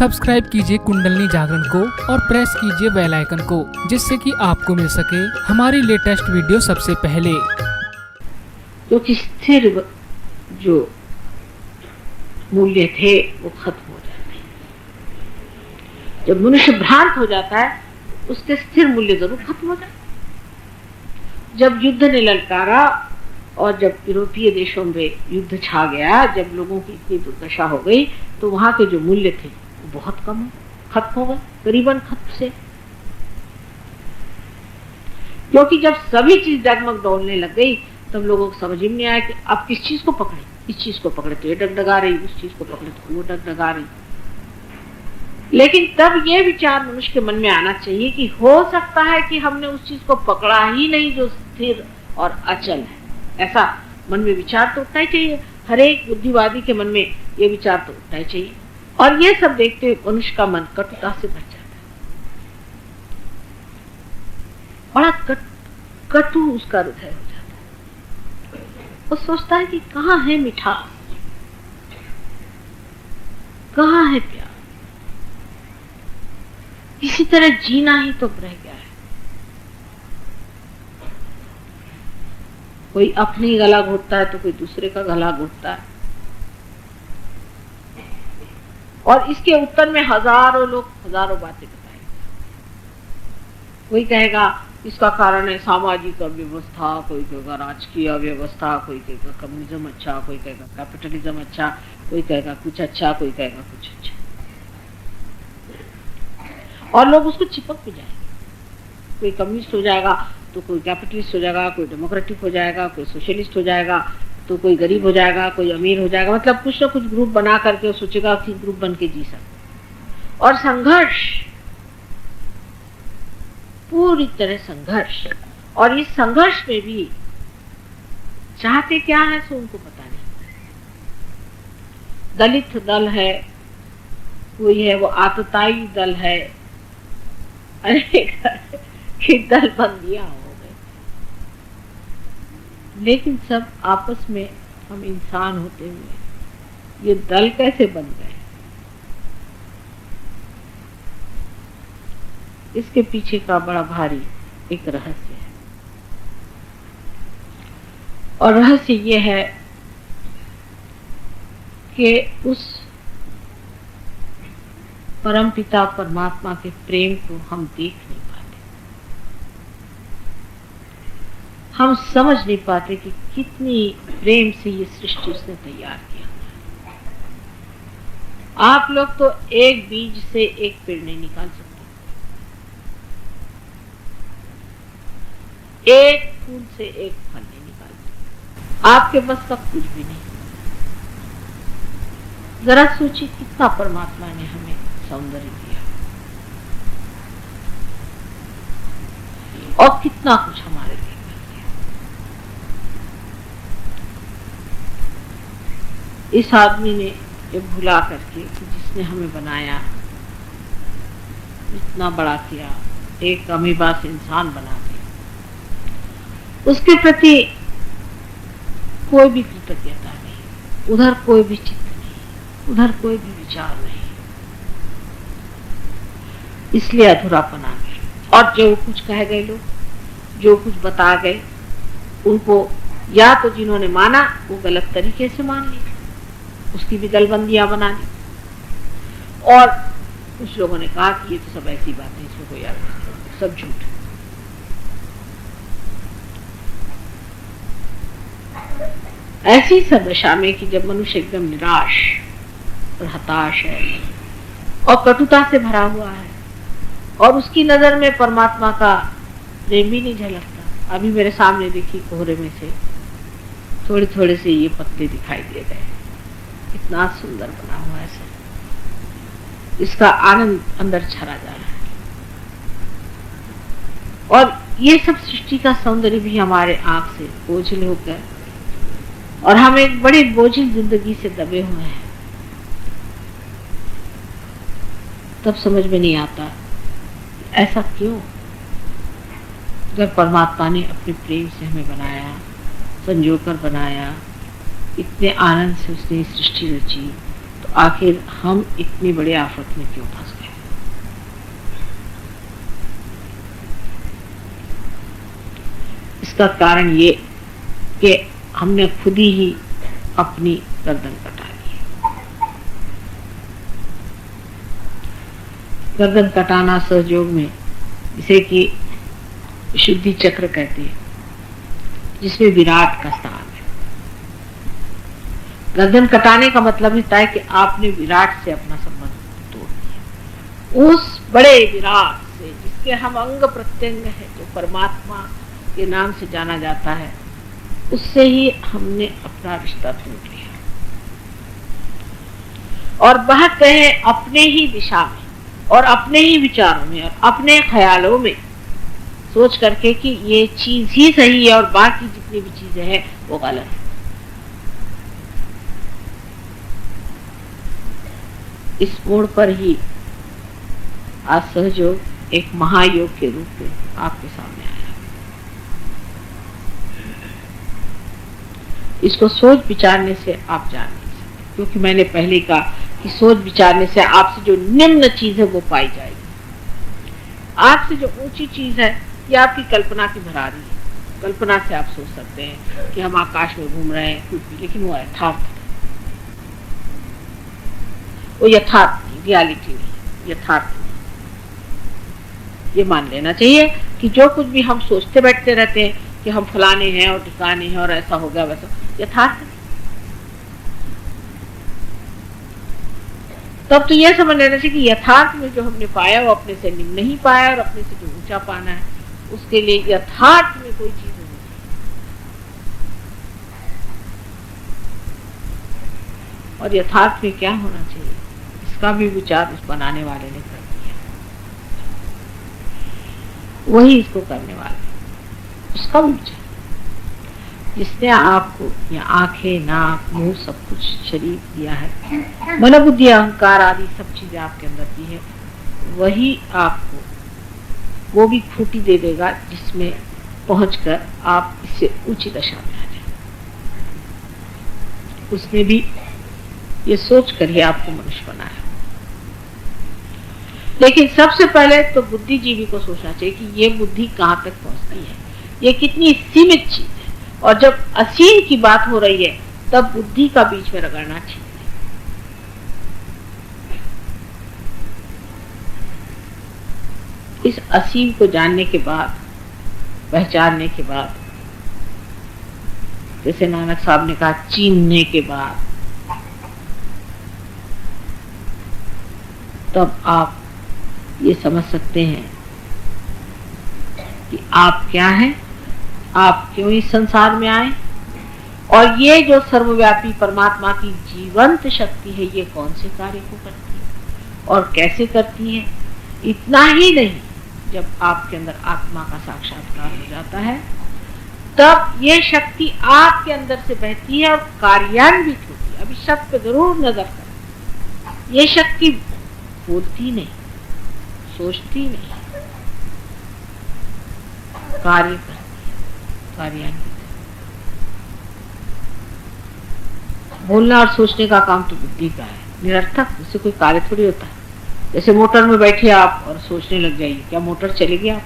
Subscribe कीजिए कुंडलनी जागरण को और प्रेस कीजिए बेल आइकन को, जिससे कि आपको मिल सके हमारी लेटेस्ट वीडियो सबसे पहले। क्योंकि स्थिर जो मूल्य थे वो खत्म हो जाते हैं। जब मनुष्य भ्रांत हो जाता है उसके स्थिर मूल्य जरूर खत्म हो जाते हैं। जब युद्ध ने ललकारा और जब यूरोपीय देशों में युद्ध छा गया, जब लोगों की इतनी दुर्दशा हो गई, तो वहां के जो मूल्य थे वो बहुत कम खत्म हो गए, करीबन खत्म से। क्योंकि जब सभी चीज डगमग डोलने लग गई तब लोगों को समझ ही नहीं आया कि अब किस चीज को पकड़े। इस चीज को पकड़े तो ये डगडगा रही, उस चीज को पकड़े तो वो डगडगा रही। लेकिन तब ये विचार मनुष्य के मन में आना चाहिए कि हो सकता है कि हमने उस चीज को पकड़ा ही नहीं जो स्थिर और अचल है। ऐसा मन में विचार तो उठना ही चाहिए। हर एक बुद्धिवादी के मन में ये विचार तो उठना ही चाहिए। और ये सब देखते हुए मनुष्य का मन कटुता से भर जाता है। बड़ा कटु उसका हृदय हो जाता है। वो सोचता है कि कहाँ है मिठास, कहाँ है प्यार। किसी तरह जीना ही तो रह गया है। कोई अपनी गला घोटता है तो कोई दूसरे का गला घोटता है। और इसके उत्तर में हजारों लोग हजारों बातें बताएंगे। कोई कहेगा इसका कारण है सामाजिक अव्यवस्था, कोई कहेगा राजकीय अव्यवस्था, कोई कहेगा कम्युनिज्म अच्छा, कोई कहेगा कैपिटलिज्म अच्छा, कोई कहेगा कुछ अच्छा, कोई कहेगा कुछ अच्छा। और लोग उसको चिपक भी जाएंगे। कोई कम्युनिस्ट हो जाएगा तो कोई कैपिटलिस्ट हो जाएगा, कोई डेमोक्रेटिक हो जाएगा, कोई सोशलिस्ट हो जाएगा, तो कोई गरीब हो जाएगा, कोई अमीर हो जाएगा। मतलब कुछ ना कुछ ग्रुप बना करके सोचेगा कि ग्रुप बन के जी सकते। और संघर्ष, पूरी तरह संघर्ष। और इस संघर्ष में भी चाहते क्या है सो उनको पता नहीं। दलित दल है, कोई है वो आतताई दल है, अनेक दल बंदियां हो गए। लेकिन सब आपस में हम इंसान होते हुए ये दल कैसे बन गए, इसके पीछे का बड़ा भारी एक रहस्य है। और रहस्य ये है कि उस परमपिता परमात्मा के प्रेम को हम देख नहीं पाते। हम समझ नहीं पाते कि कितनी प्रेम से ये सृष्टि उसने तैयार किया। आप लोग तो एक बीज से एक पेड़ नहीं निकाल सकते, एक फूल से एक फल नहीं निकाल सकते। आपके बस का कुछ भी नहीं। जरा सोचिए कितना परमात्मा ने हमें सौंदर्य दिया और कितना कुछ हमारे लिए कर दिया। इस आदमी ने ये भुला करके कि जिसने हमें बनाया, इतना बड़ा किया, एक अमीबा से इंसान बना दिया, उसके प्रति कोई भी कृतज्ञता नहीं, उधर कोई भी चित्त नहीं, उधर कोई भी विचार नहीं। इसलिए अधूरापन आ गया। और जो कुछ कह गए लोग, जो कुछ बता गए, उनको या तो जिन्होंने माना वो गलत तरीके से मान लिया, उसकी भी दलबंदियां बना ली। और कुछ लोगों ने कहा कि ये तो सब ऐसी बातें, इसमें कोई याद नहीं, सब झूठ। ऐसी सब दशा में कि जब मनुष्य एकदम निराश और हताश है और कटुता से भरा हुआ है और उसकी नजर में परमात्मा का प्रेम भी नहीं झलकता। अभी मेरे सामने देखी कोहरे में से थोड़े थोड़े से ये पत्ते दिखाई दे गए। इतना सुंदर बना हुआ है सब, इसका आनंद अंदर छरा जा रहा है। और ये सब सृष्टि का सौंदर्य भी हमारे आंख से ओझल होकर, और हम एक बड़ी बोझिल जिंदगी से दबे हुए हैं। तब समझ में नहीं आता ऐसा क्यों। जब परमात्मा ने अपने प्रेम से हमें बनाया, संजोकर बनाया, इतने आनंद से उसने सृष्टि रची, तो आखिर हम इतनी बड़ी आफत में क्यों फंस गए? इसका कारण ये कि हमने खुद ही अपनी गर्दन कटा ली। गर्दन कटाना सहयोग में, जिसे कि शुद्धि चक्र कहते हैं, जिसमें विराट का स्थान है। गर्दन कटाने का मतलब होता है कि आपने विराट से अपना संबंध तोड़ दिया। उस बड़े विराट से, जिसके हम अंग प्रत्यंग है, जो परमात्मा के नाम से जाना जाता है, उससे ही हमने अपना रिश्ता तोड़ लिया और बहते हैं अपने ही दिशा में और अपने ही विचारों में और अपने ख्यालों में, सोच करके कि ये चीज ही सही है और बाकी जितनी भी चीजें हैं वो गलत है। इस मोड़ पर ही आज सहयोग एक महायोग के रूप में आपके सामने आया। इसको सोच विचारने से आप जान नहीं सकते, क्योंकि मैंने पहले कहा कि सोच विचारने से आपसे जो निम्न चीज है वो पाई जाएगी। आपसे जो ऊंची चीज है ये आपकी कल्पना की भरारी है। कल्पना से आप सोच सकते हैं कि हम आकाश में घूम रहे हैं कुछ भी, लेकिन वो यथार्थ, वो यथार्थ नहीं, रियलिटी नहीं, यथार्थ नहीं। ये मान लेना चाहिए कि जो कुछ भी हम सोचते बैठते रहते हैं कि हम फलाने हैं और ठिकाने हैं और ऐसा हो गया वैसा, यथार्थ नहीं। तब तो यह समझ लेना चाहिए कि यथार्थ में जो हमने पाया वो अपने से निम्न नहीं पाया और अपने से जो ऊंचा पाना है उसके लिए यथार्थ में कोई चीज नहीं। और यथार्थ में क्या होना चाहिए इसका भी विचार उस बनाने वाले ने कर दिया। वही इसको करने वाले, उसका भी विचार, जिसने आपको ये आंखें, नाक, मुंह, सब कुछ शरीर दिया है, मन, बुद्धि, अहंकार आदि सब चीजें आपके अंदर दी है, वही आपको वो भी खूंटी दे देगा जिसमें पहुंचकर आप इससे ऊंची दशा में आ जाए। उसने भी ये सोच कर ही आपको मनुष्य बनाया। लेकिन सबसे पहले तो बुद्धिजीवी को सोचना चाहिए कि ये बुद्धि कहां तक पहुंचती है, ये कितनी सीमित चीज है। और जब असीम की बात हो रही है तब बुद्धि का बीच में रगड़ना ठीक है। इस असीम को जानने के बाद, पहचानने के बाद, जैसे नानक साहब ने कहा, चीनने के बाद, तब आप ये समझ सकते हैं कि आप क्या हैं, आप क्यों इस संसार में आए, और ये जो सर्वव्यापी परमात्मा की जीवंत शक्ति है ये कौन से कार्य को करती है और कैसे करती है। इतना ही नहीं, जब आपके अंदर आत्मा का साक्षात्कार हो जाता है तब ये शक्ति आपके अंदर से बहती है और कार्यान्वित होती है। अभी शब्द पे जरूर नजर करें, ये शक्ति बोलती नहीं, सोचती नहीं, कार्य करती है, कार्यान्वित। बोलना और सोचने का काम तो बुद्धि का है, निरर्थक, उससे कोई कार्य थोड़ी होता है। जैसे मोटर में बैठे आप और सोचने लग जाइए, क्या मोटर चलेगी? आप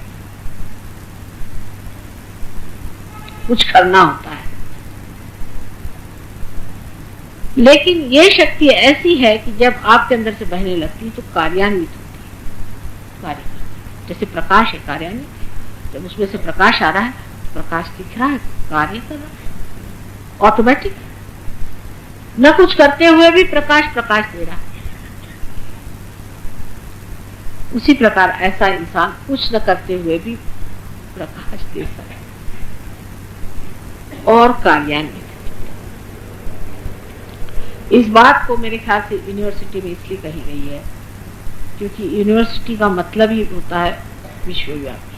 कुछ करना होता है। लेकिन ये शक्ति ऐसी है कि जब आपके अंदर से बहने लगती है तो कार्यान्वित होती है, कार्य करती है। जैसे प्रकाश है, कार्यान्वित है। जब उसमें से प्रकाश आ रहा है, प्रकाश दिख रहा है, कार्य कर रहा है, ऑटोमेटिक, न कुछ करते हुए भी प्रकाश प्रकाश दे रहा है। उसी प्रकार ऐसा इंसान कुछ न करते हुए भी प्रकाश दे सकता है और कार्यान्वित। इस बात को मेरे ख्याल से यूनिवर्सिटी में इसलिए कही गई है क्योंकि यूनिवर्सिटी का मतलब ही होता है विश्वव्यापी,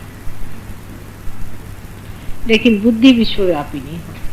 लेकिन बुद्धि विश्वव्यापी नहीं होती।